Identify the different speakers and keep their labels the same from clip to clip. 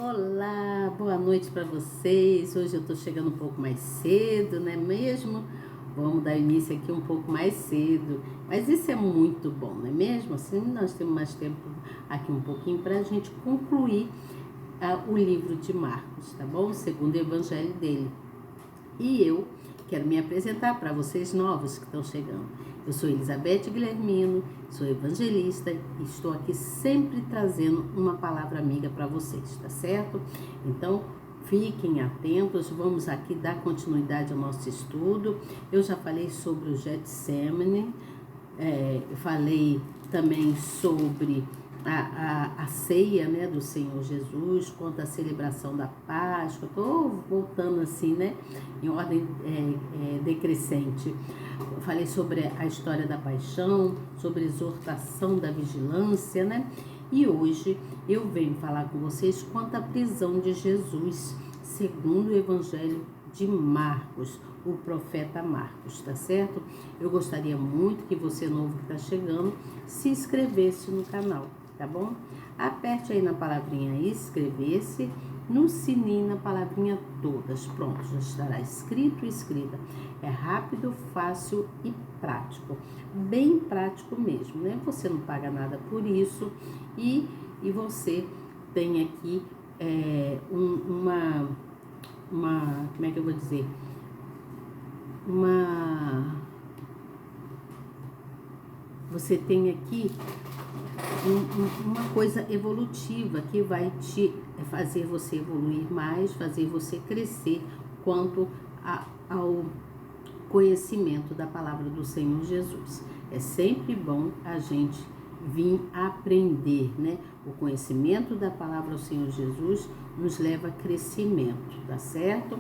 Speaker 1: Olá, boa noite para vocês. Hoje eu tô chegando um pouco mais cedo, não é mesmo? Vamos dar início aqui um pouco mais cedo, mas isso é muito bom, não é mesmo? Assim nós temos mais tempo aqui um pouquinho para a gente concluir o livro de Marcos, tá bom? O segundo evangelho dele. E eu quero me apresentar para vocês novos que estão chegando. Eu sou Elizabeth Guilhermino, sou evangelista e estou aqui sempre trazendo uma palavra amiga para vocês, tá certo? Então, fiquem atentos, vamos aqui dar continuidade ao nosso estudo. Eu já falei sobre o Getsemane, eu falei também sobre a ceia, né, do Senhor Jesus, quanto à celebração da Páscoa. Estou voltando assim, né, em ordem decrescente. Eu falei sobre a história da paixão, sobre a exortação da vigilância, né? E hoje eu venho falar com vocês quanto à prisão de Jesus, segundo o Evangelho de Marcos, o profeta Marcos, tá certo? Eu gostaria muito que você novo que está chegando se inscrevesse no canal, tá bom? Aperte aí na palavrinha inscrever-se, no sininho na palavrinha todas, pronto, já estará escrito e escrita. É rápido, fácil e prático, bem prático mesmo, né? Você não paga nada por isso e você tem aqui como é que eu vou dizer? Você tem aqui uma coisa evolutiva que vai te fazer você evoluir mais, fazer você crescer quanto ao conhecimento da palavra do Senhor Jesus. É sempre bom a gente vir aprender, né? O conhecimento da palavra do Senhor Jesus nos leva a crescimento, tá certo?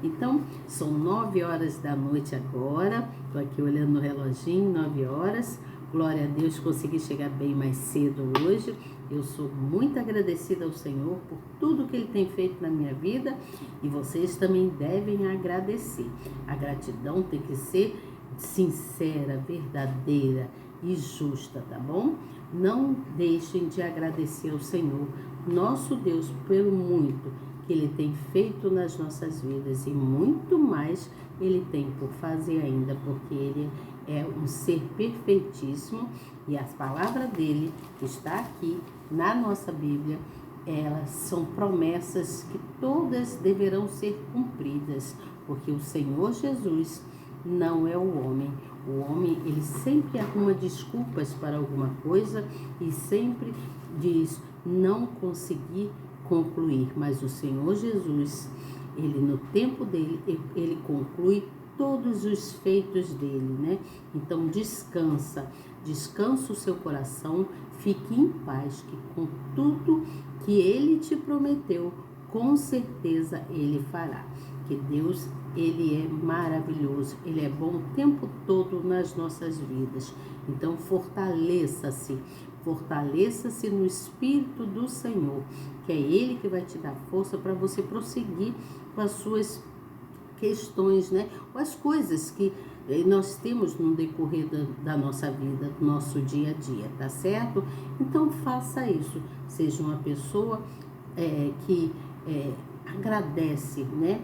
Speaker 1: Então, são 9 horas da noite agora, tô aqui olhando no reloginho, 9 horas, glória a Deus, consegui chegar bem mais cedo hoje. Eu sou muito agradecida ao Senhor por tudo que Ele tem feito na minha vida e vocês também devem agradecer. A gratidão tem que ser sincera, verdadeira e justa, tá bom? Não deixem de agradecer ao Senhor, nosso Deus, pelo muito que Ele tem feito nas nossas vidas e muito mais Ele tem por fazer ainda, porque Ele é um ser perfeitíssimo e as palavras dele que está aqui na nossa Bíblia, elas são promessas que todas deverão ser cumpridas, porque o Senhor Jesus não é o homem. O homem, ele sempre arruma desculpas para alguma coisa e sempre diz não conseguir concluir, mas o Senhor Jesus, ele no tempo dele, ele conclui todos os feitos dele, né? Então descansa o seu coração, fique em paz, que com tudo que ele te prometeu, com certeza ele fará. Que Deus, ele é maravilhoso, ele é bom o tempo todo nas nossas vidas. Então fortaleça-se no Espírito do Senhor, que é ele que vai te dar força para você prosseguir com as suas questões, né? As coisas que nós temos no decorrer da nossa vida, do nosso dia a dia, tá certo? Então faça isso, seja uma pessoa que agradece, né?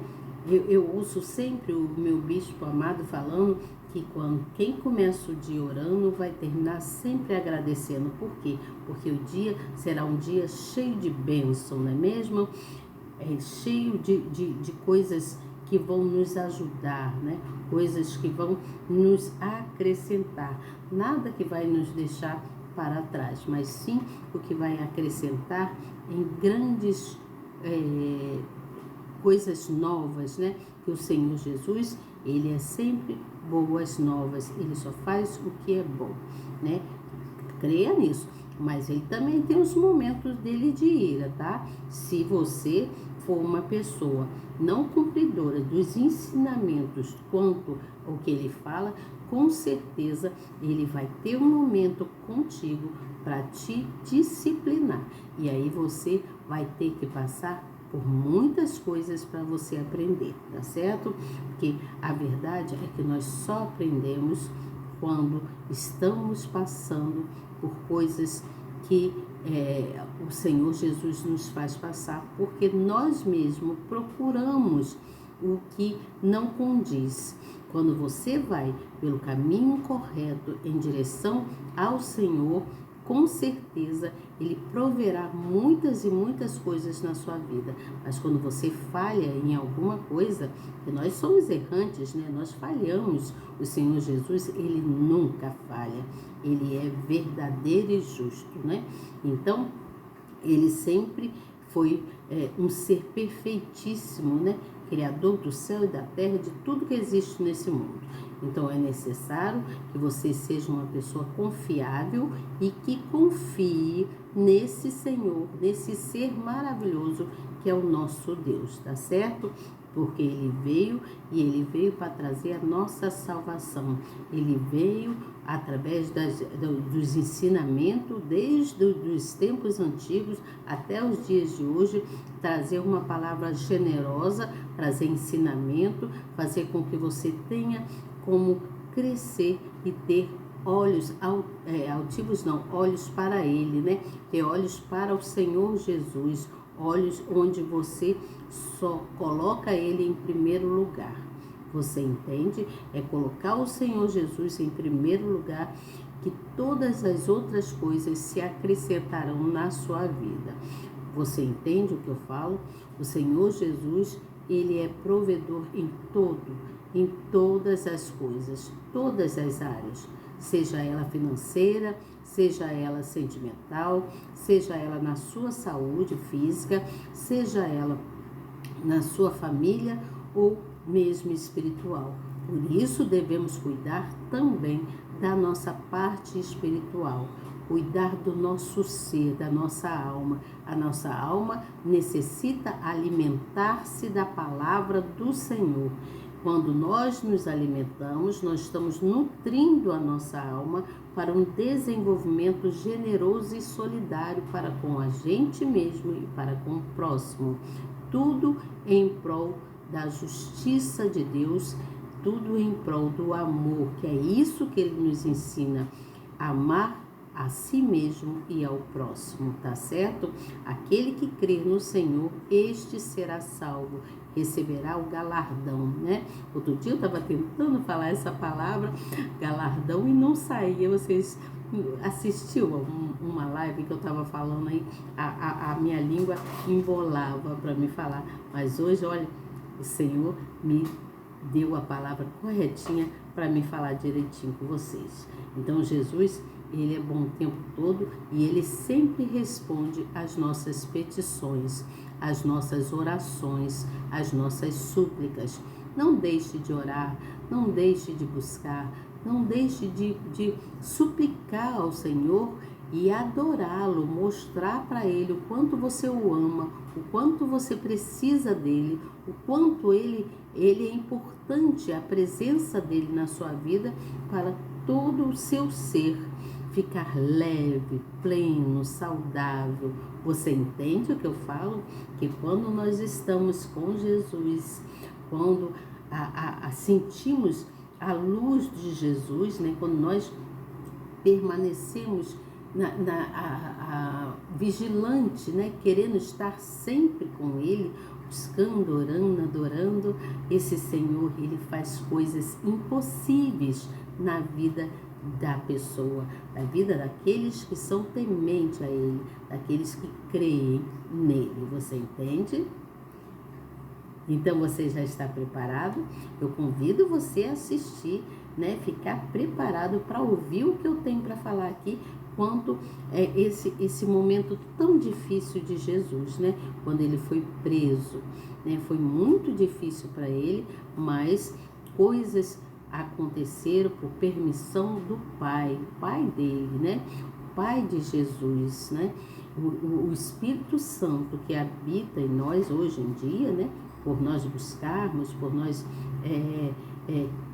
Speaker 1: Eu ouço sempre o meu bispo amado falando que quem começa o dia orando vai terminar sempre agradecendo. Por quê? Porque o dia será um dia cheio de bênção, não é mesmo? Cheio de coisas que vão nos ajudar, né? Coisas que vão nos acrescentar. Nada que vai nos deixar para trás, mas sim o que vai acrescentar em grandes coisas novas, né? Que o Senhor Jesus, ele é sempre boas novas, ele só faz o que é bom, né? Creia nisso, mas ele também tem os momentos dele de ira, tá? Se você for uma pessoa não cumpridora dos ensinamentos quanto ao que ele fala, com certeza ele vai ter um momento contigo para te disciplinar. E aí você vai ter que passar por muitas coisas para você aprender, tá certo? Porque a verdade é que nós só aprendemos quando estamos passando por coisas que o Senhor Jesus nos faz passar, porque nós mesmos procuramos o que não condiz. Quando você vai pelo caminho correto em direção ao Senhor, com certeza Ele proverá muitas e muitas coisas na sua vida. Mas quando você falha em alguma coisa, que nós somos errantes, né? Nós falhamos, o Senhor Jesus, Ele nunca falha. Ele é verdadeiro e justo, né? Então, Ele sempre foi um ser perfeitíssimo, né? Criador do céu e da terra, de tudo que existe nesse mundo. Então, é necessário que você seja uma pessoa confiável e que confie nesse Senhor, nesse ser maravilhoso que é o nosso Deus, tá certo? Porque Ele veio para trazer a nossa salvação. Ele veio através dos ensinamentos, desde os tempos antigos até os dias de hoje, trazer uma palavra generosa, trazer ensinamento, fazer com que você tenha como crescer e ter olhos altivos, não, olhos para Ele, né? Ter olhos para o Senhor Jesus, olhos onde você só coloca Ele em primeiro lugar. Você entende? É colocar o Senhor Jesus em primeiro lugar, que todas as outras coisas se acrescentarão na sua vida. Você entende o que eu falo? O Senhor Jesus, Ele é provedor em todas as coisas, todas as áreas, seja ela financeira, seja ela sentimental, seja ela na sua saúde física, seja ela na sua família ou mesmo espiritual. Por isso devemos cuidar também da nossa parte espiritual, cuidar do nosso ser, da nossa alma. A nossa alma necessita alimentar-se da palavra do Senhor. Quando nós nos alimentamos, nós estamos nutrindo a nossa alma para um desenvolvimento generoso e solidário para com a gente mesmo e para com o próximo. Tudo em prol da justiça de Deus, tudo em prol do amor, que é isso que Ele nos ensina, amar a si mesmo e ao próximo, tá certo? Aquele que crer no Senhor, este será salvo, receberá o galardão, né? Outro dia eu estava tentando falar essa palavra, galardão, e não saía. Vocês assistiu uma live que eu estava falando aí, a minha língua embolava para me falar, mas hoje, olha, o Senhor me deu a palavra corretinha para me falar direitinho com vocês. Então, Jesus, Ele é bom o tempo todo e Ele sempre responde às nossas petições, às nossas orações, às nossas súplicas. Não deixe de orar, não deixe de buscar, não deixe de suplicar ao Senhor e adorá-lo, mostrar para Ele o quanto você o ama, o quanto você precisa dEle, o quanto Ele é importante, a presença dEle na sua vida para todo o seu ser ficar leve, pleno, saudável. Você entende o que eu falo? Que quando nós estamos com Jesus, quando sentimos a luz de Jesus, né? Quando nós permanecemos vigilante, né? Querendo estar sempre com Ele, buscando, orando, adorando, esse Senhor, Ele faz coisas impossíveis na vida da pessoa, da vida daqueles que são tementes a Ele, daqueles que creem nele. Você entende? Então você já está preparado? Eu convido você a assistir, né? Ficar preparado para ouvir o que eu tenho para falar aqui, quanto esse momento tão difícil de Jesus, né? Quando ele foi preso, né? Foi muito difícil para ele, mas coisas aconteceram por permissão do Pai, o Pai dele, né? O Pai de Jesus, né? O Espírito Santo que habita em nós hoje em dia, né? Por nós buscarmos, por nós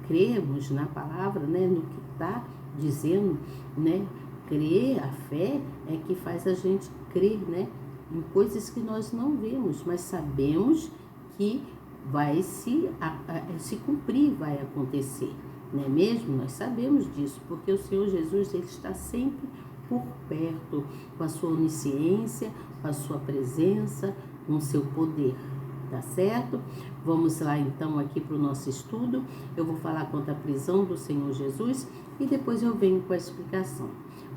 Speaker 1: crermos na palavra, né? No que está dizendo, né? Crer, a fé é que faz a gente crer, né? Em coisas que nós não vemos, mas sabemos que vai se cumprir, vai acontecer, não é mesmo? Nós sabemos disso, porque o Senhor Jesus, Ele está sempre por perto, com a sua onisciência, com a sua presença, com o seu poder. Tá certo? Vamos lá então aqui para o nosso estudo. Eu vou falar quanto à prisão do Senhor Jesus e depois eu venho com a explicação.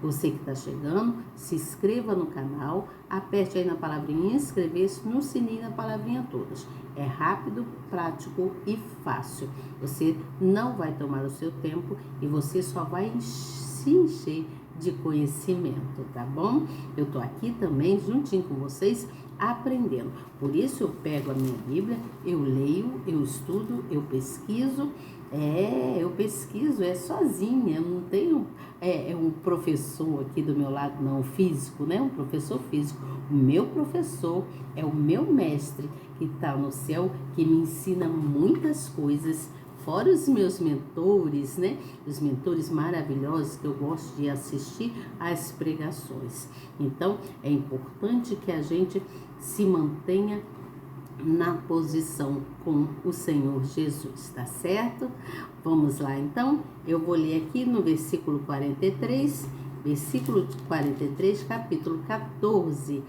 Speaker 1: Você que está chegando, se inscreva no canal, aperte aí na palavrinha inscrever-se, no sininho na palavrinha todas. É rápido, prático e fácil. Você não vai tomar o seu tempo e você só vai se encher de conhecimento, tá bom? Eu tô aqui também juntinho com vocês aprendendo. Por isso eu pego a minha Bíblia, eu leio, eu estudo, eu pesquiso. Eu pesquiso, sozinha, eu não tenho um professor aqui do meu lado, não, físico, né? Um professor físico. O meu professor é o meu mestre que está no céu, que me ensina muitas coisas, fora os meus mentores, né? Os mentores maravilhosos que eu gosto de assistir às pregações. Então, é importante que a gente se mantenha na posição com o Senhor Jesus, tá certo? Vamos lá então, eu vou ler aqui no versículo 43, capítulo 14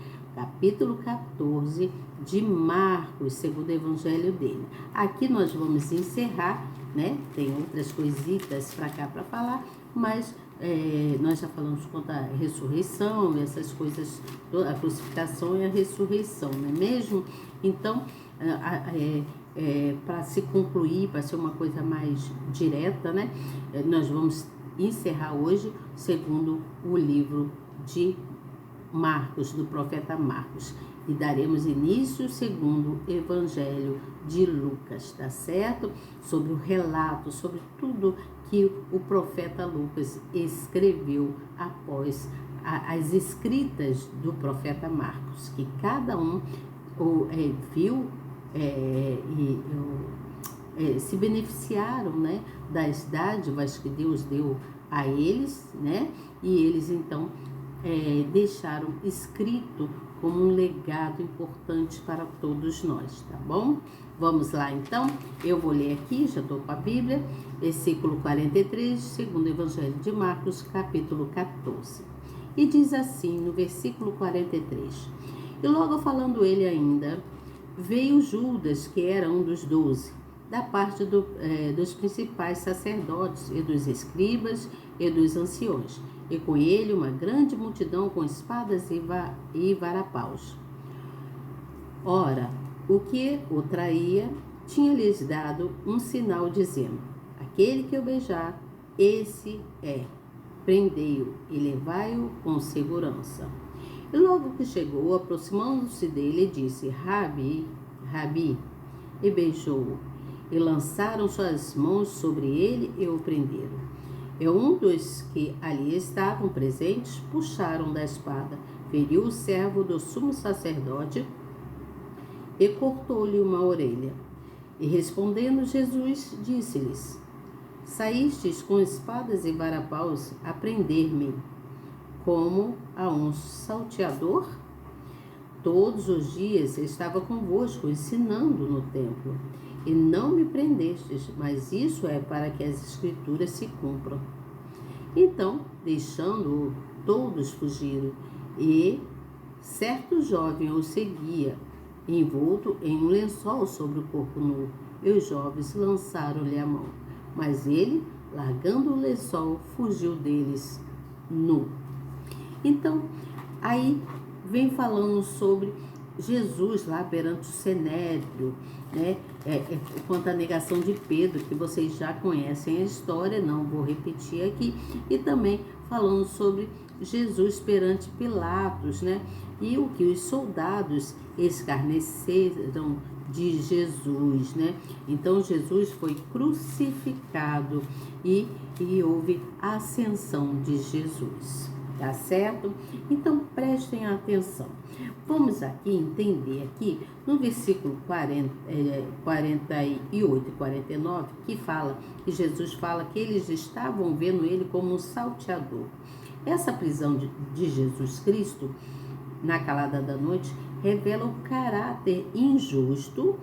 Speaker 1: de Marcos, segundo o evangelho dele. Aqui nós vamos encerrar, né? Tem outras coisitas para cá para falar, mas nós já falamos quanto à ressurreição, essas coisas, a crucificação e a ressurreição, não é mesmo? Então, para se concluir, para ser uma coisa mais direta, né? Nós vamos encerrar hoje segundo o livro de Marcos, do profeta Marcos, e daremos início segundo o evangelho de Lucas, tá certo? Sobre o relato, sobre tudo que o profeta Lucas escreveu após as escritas do profeta Marcos, que cada um viu se beneficiaram, né, das dádivas que Deus deu a eles, né, e eles então deixaram escrito como um legado importante para todos nós, tá bom? Vamos lá então, eu vou ler aqui, já estou com a Bíblia, versículo 43, segundo o Evangelho de Marcos, capítulo 14. E diz assim, no versículo 43, e logo falando ele ainda, veio Judas, que era um dos 12, da parte dos principais sacerdotes e dos escribas e dos anciões, e com ele uma grande multidão com espadas e varapaus. Ora, o que o traía tinha-lhes dado um sinal, dizendo, aquele que eu beijar, esse é, prendei-o e levai-o com segurança. E logo que chegou, aproximando-se dele, disse, Rabi, e beijou-o. E lançaram suas mãos sobre ele e o prenderam. E um dos que ali estavam presentes puxaram da espada, feriu o servo do sumo sacerdote e cortou-lhe uma orelha. E respondendo Jesus, disse-lhes, saístes com espadas e varapaus a prender-me, como a um salteador? Todos os dias estava convosco, ensinando no templo, e não me prendestes, mas isso é para que as escrituras se cumpram. Então, deixando-o, todos fugiram, e certo jovem o seguia, envolto em um lençol sobre o corpo nu, e os jovens lançaram-lhe a mão. Mas ele, largando o lençol, fugiu deles nu. Então, aí vem falando sobre Jesus lá perante o Sinédrio, né? Quanto à negação de Pedro, que vocês já conhecem a história, não vou repetir aqui, e também falando sobre Jesus perante Pilatos, né? E o que os soldados escarneceram de Jesus, né? Então Jesus foi crucificado e houve a ascensão de Jesus, tá certo? Então prestem atenção. Vamos aqui entender aqui no versículo 48 e 49, que fala que Jesus fala que eles estavam vendo ele como um salteador. Essa prisão de Jesus Cristo na calada da noite revela o caráter injusto,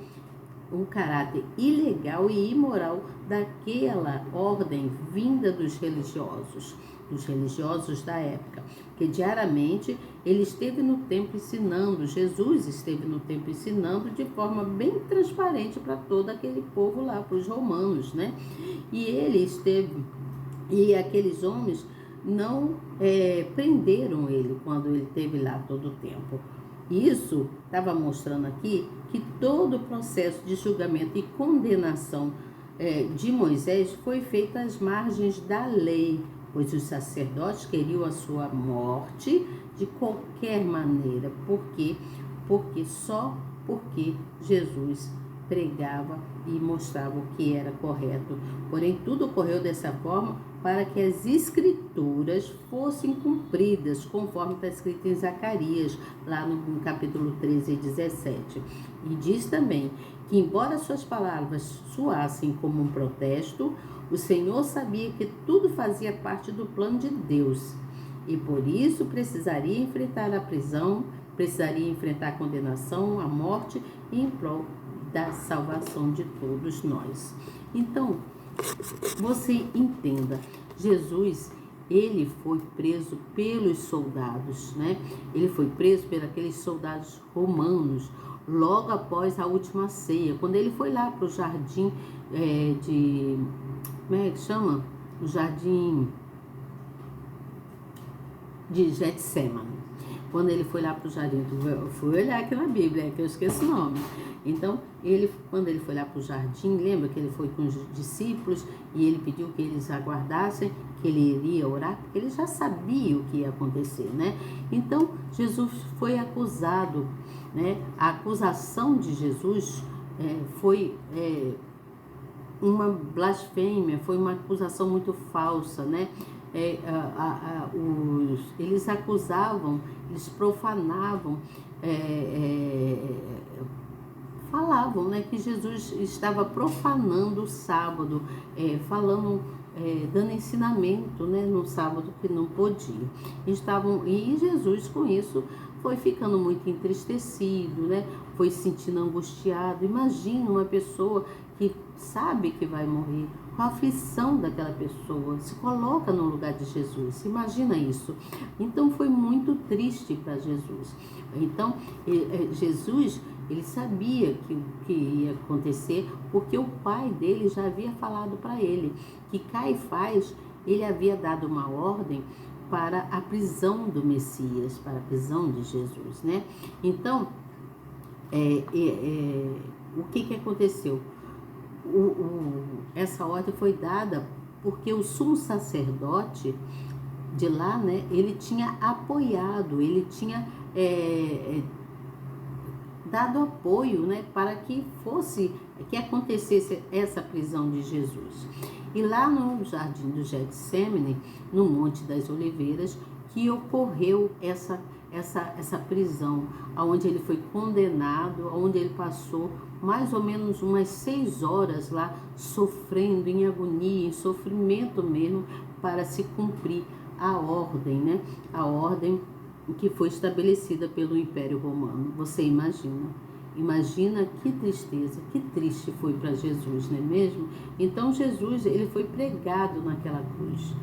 Speaker 1: um caráter ilegal e imoral daquela ordem vinda dos religiosos, dos religiosos da época, que diariamente ele esteve no templo ensinando, Jesus esteve no templo ensinando de forma bem transparente para todo aquele povo lá, para os romanos, né? E ele esteve, e aqueles homens não prenderam ele quando ele esteve lá todo o tempo. Isso estava mostrando aqui que todo o processo de julgamento e condenação de Moisés foi feito às margens da lei, pois os sacerdotes queriam a sua morte de qualquer maneira. Por quê? Só porque Jesus pregava e mostrava o que era correto. Porém, tudo ocorreu dessa forma para que as escrituras fossem cumpridas, conforme está escrito em Zacarias, lá no capítulo 13 e 17. E diz também que, embora suas palavras soassem como um protesto, o Senhor sabia que tudo fazia parte do plano de Deus. E por isso precisaria enfrentar a prisão, precisaria enfrentar a condenação, a morte, em prol da salvação de todos nós. Então, você entenda, Jesus, ele foi preso pelos soldados, né? Ele foi preso por aqueles soldados romanos, logo após a última ceia, quando ele foi lá para o jardim como é que chama? O jardim de Getsemane. Quando ele foi lá para o jardim, eu fui olhar aqui na Bíblia, que eu esqueço o nome. Então, quando ele foi lá para o jardim, lembra que ele foi com os discípulos e ele pediu que eles aguardassem, que ele iria orar, porque ele já sabia o que ia acontecer, né? Então, Jesus foi acusado, né? A acusação de Jesus foi uma blasfêmia, foi uma acusação muito falsa, né? Eles acusavam, eles profanavam, falavam, né, que Jesus estava profanando o sábado, dando ensinamento, né, no sábado que não podia. E Jesus, com isso, foi ficando muito entristecido, né, foi se sentindo angustiado. Imagina uma pessoa que sabe que vai morrer, a aflição daquela pessoa, se coloca no lugar de Jesus, imagina isso. Então foi muito triste para Jesus. Então Jesus, ele sabia que ia acontecer, porque o pai dele já havia falado para ele que Caifás, ele havia dado uma ordem para a prisão do Messias, para a prisão de Jesus, né? Então o que aconteceu? Essa ordem foi dada porque o sumo sacerdote de lá, né, ele tinha apoiado, ele tinha dado apoio, né, para que acontecesse essa prisão de Jesus. E lá no jardim do Getsemane, no Monte das Oliveiras, que ocorreu essa prisão, onde ele foi condenado, onde ele passou mais ou menos umas 6 horas lá, sofrendo em agonia, em sofrimento mesmo, para se cumprir a ordem, né? A ordem que foi estabelecida pelo Império Romano. Você imagina? Imagina que tristeza, que triste foi para Jesus, não é mesmo? Então Jesus, ele foi pregado naquela cruz,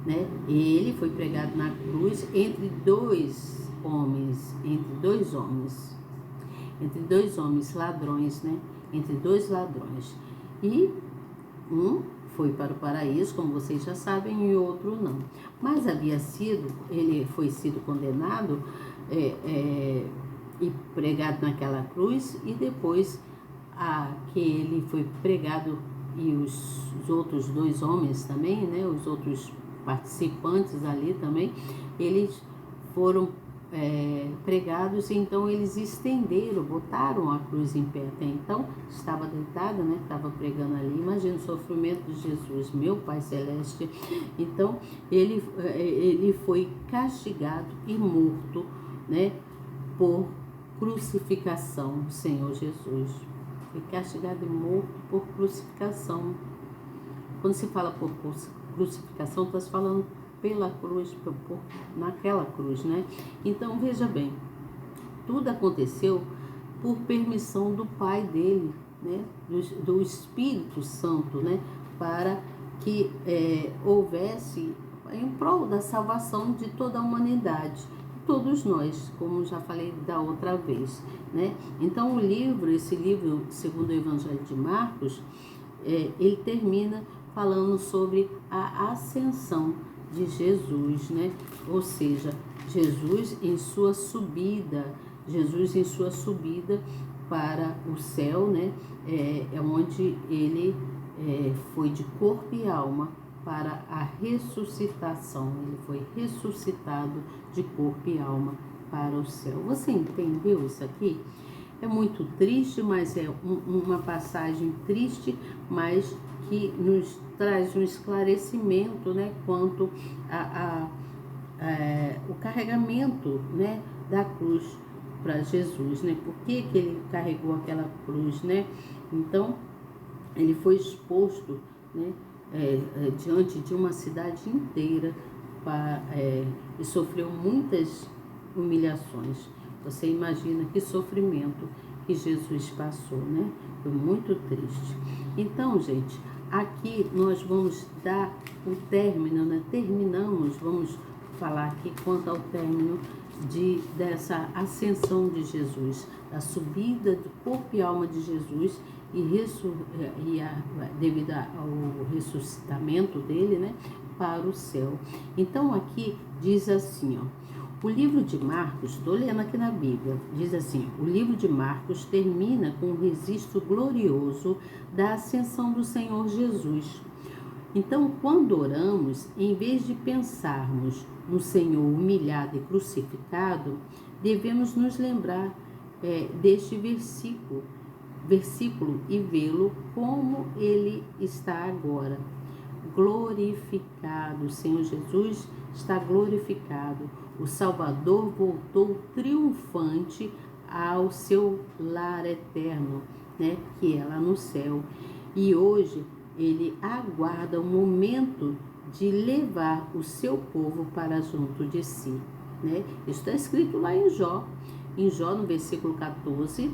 Speaker 1: né? Ele foi pregado na cruz entre dois homens ladrões, né? Entre dois ladrões. E um foi para o paraíso, como vocês já sabem, e outro não. Mas ele foi sido condenado e pregado naquela cruz, e depois que ele foi pregado, e os outros 2 homens também, né? Os outros participantes ali também, eles foram pregados, e então eles estenderam, botaram a cruz em pé. Até então estava deitada, né? Estava pregando ali. Imagina o sofrimento de Jesus, meu Pai Celeste. Então ele foi castigado e morto, né? Por crucificação, o Senhor Jesus. Foi castigado e morto por crucificação. Quando se fala por crucificação, está se falando pela cruz, naquela cruz, né? Então, veja bem, tudo aconteceu por permissão do Pai dele, né? Do Espírito Santo, né? Para que houvesse em prol da salvação de toda a humanidade, todos nós, como já falei da outra vez, né? Então esse livro, segundo o Evangelho de Marcos, ele termina falando sobre a ascensão de Jesus, né? Ou seja, Jesus em sua subida para o céu, né? Onde ele foi de corpo e alma para a ressuscitação. Ele foi ressuscitado de corpo e alma para o céu. Você entendeu isso aqui? É muito triste, mas é uma passagem triste, mas que nos traz um esclarecimento, né, quanto o carregamento, né, da cruz para Jesus, né? Por que ele carregou aquela cruz, né? Então, ele foi exposto, né, diante de uma cidade inteira e sofreu muitas humilhações. Você imagina que sofrimento que Jesus passou, né? Foi muito triste. Então, gente, aqui nós vamos dar o término, né? Vamos falar aqui quanto ao término dessa ascensão de Jesus, da subida do corpo e alma de Jesus devido ao ressuscitamento dele, né, para o céu. Então aqui diz assim, ó, o livro de Marcos, estou lendo aqui na Bíblia, diz assim, o livro de Marcos termina com um registro glorioso da ascensão do Senhor Jesus. Então, quando oramos, em vez de pensarmos no Senhor humilhado e crucificado, devemos nos lembrar deste versículo e vê-lo como ele está agora, glorificado. O Senhor Jesus está glorificado. O Salvador voltou triunfante ao seu lar eterno, né, que é lá no céu. E hoje ele aguarda o momento de levar o seu povo para junto de si, né? Isso está escrito lá em Jó, no versículo 14,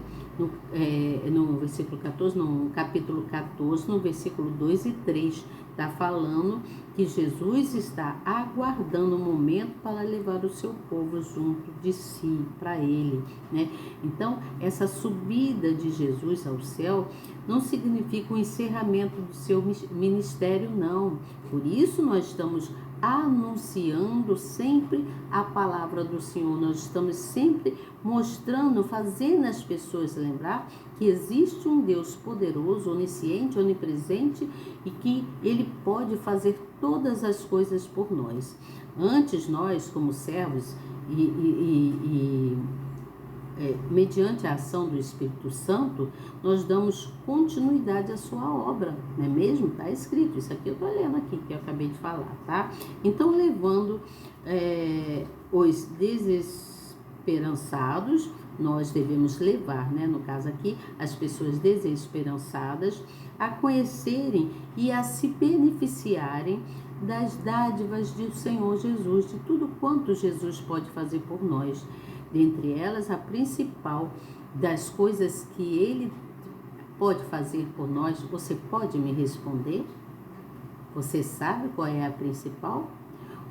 Speaker 1: no capítulo 14, no versículo 2 e 3, está falando que Jesus está aguardando o momento para levar o seu povo junto de si, para ele, né? Então, essa subida de Jesus ao céu não significa o encerramento do seu ministério, não. Por isso nós estamos anunciando sempre a palavra do Senhor. Nós estamos sempre mostrando, fazendo as pessoas lembrar que existe um Deus poderoso, onisciente, onipresente e que Ele pode fazer todas as coisas por nós. Antes nós, como servos mediante a ação do Espírito Santo, nós damos continuidade à sua obra, não é mesmo? Está escrito, isso aqui eu estou lendo aqui, que eu acabei de falar, tá? Então, levando os desesperançados, nós devemos levar, né, no caso aqui, as pessoas desesperançadas a conhecerem e a se beneficiarem das dádivas do Senhor Jesus, de tudo quanto Jesus pode fazer por nós. Dentre elas, a principal das coisas que Ele pode fazer por nós, você pode me responder? Você sabe qual é a principal?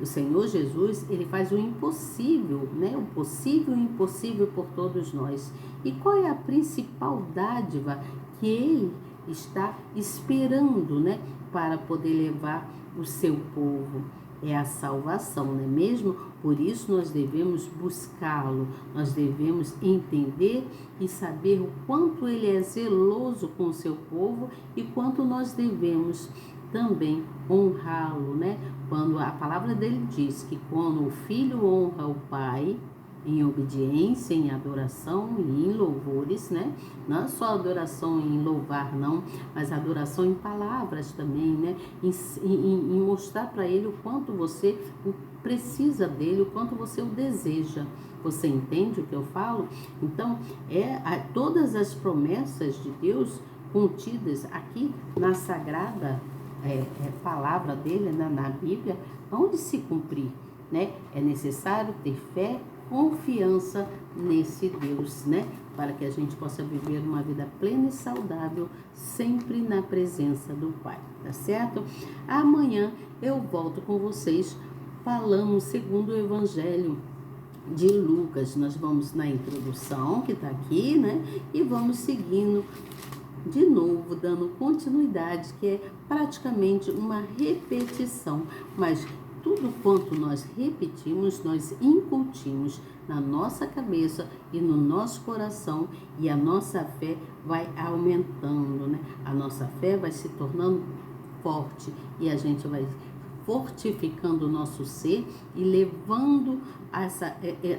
Speaker 1: O Senhor Jesus, Ele faz o impossível, né? O possível e o impossível por todos nós. E qual é a principal dádiva que Ele está esperando, né? Para poder levar o seu povo? É a salvação, não é mesmo? Por isso nós devemos buscá-lo, nós devemos entender e saber o quanto Ele é zeloso com o seu povo e quanto nós devemos também honrá-lo, né? Quando a palavra dele diz que quando o filho honra o pai, em obediência, em adoração e em louvores, né? Não é só adoração em louvar, não, mas adoração em palavras também, né? Em mostrar para ele o quanto você precisa dele, o quanto você o deseja. Você entende o que eu falo? Então, todas as promessas de Deus contidas aqui na sagrada palavra dele, na Bíblia, onde se cumprir, né? É necessário ter fé, confiança nesse Deus, né? Para que a gente possa viver uma vida plena e saudável, sempre na presença do Pai, tá certo? Amanhã eu volto com vocês falamos segundo o Evangelho de Lucas. Nós vamos na introdução, que está aqui, né? E vamos seguindo de novo, dando continuidade, que é praticamente uma repetição, mas tudo quanto nós repetimos, nós incutimos na nossa cabeça e no nosso coração, e a nossa fé vai aumentando, né? A nossa fé vai se tornando forte e a gente vai fortificando o nosso ser e levando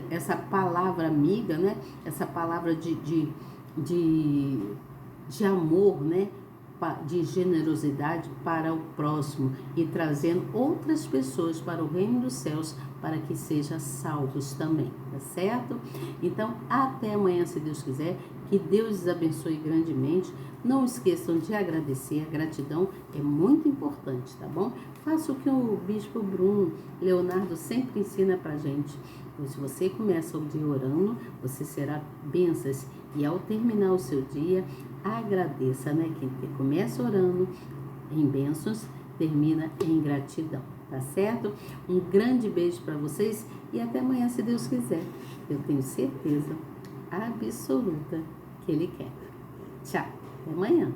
Speaker 1: essa palavra amiga, né? Essa palavra de amor, né? De generosidade para o próximo e trazendo outras pessoas para o reino dos céus para que sejam salvos também, tá certo? Então, até amanhã, se Deus quiser, que Deus os abençoe grandemente. Não esqueçam de agradecer, a gratidão é muito importante, tá bom? Faça o que o Bispo Bruno Leonardo sempre ensina pra gente. Então, se você começa o dia orando, você será bênçãos, e ao terminar o seu dia, agradeça, né? Quem começa orando em bênçãos, termina em gratidão, tá certo? Um grande beijo para vocês e até amanhã, se Deus quiser. Eu tenho certeza absoluta que Ele quer. Tchau, até amanhã.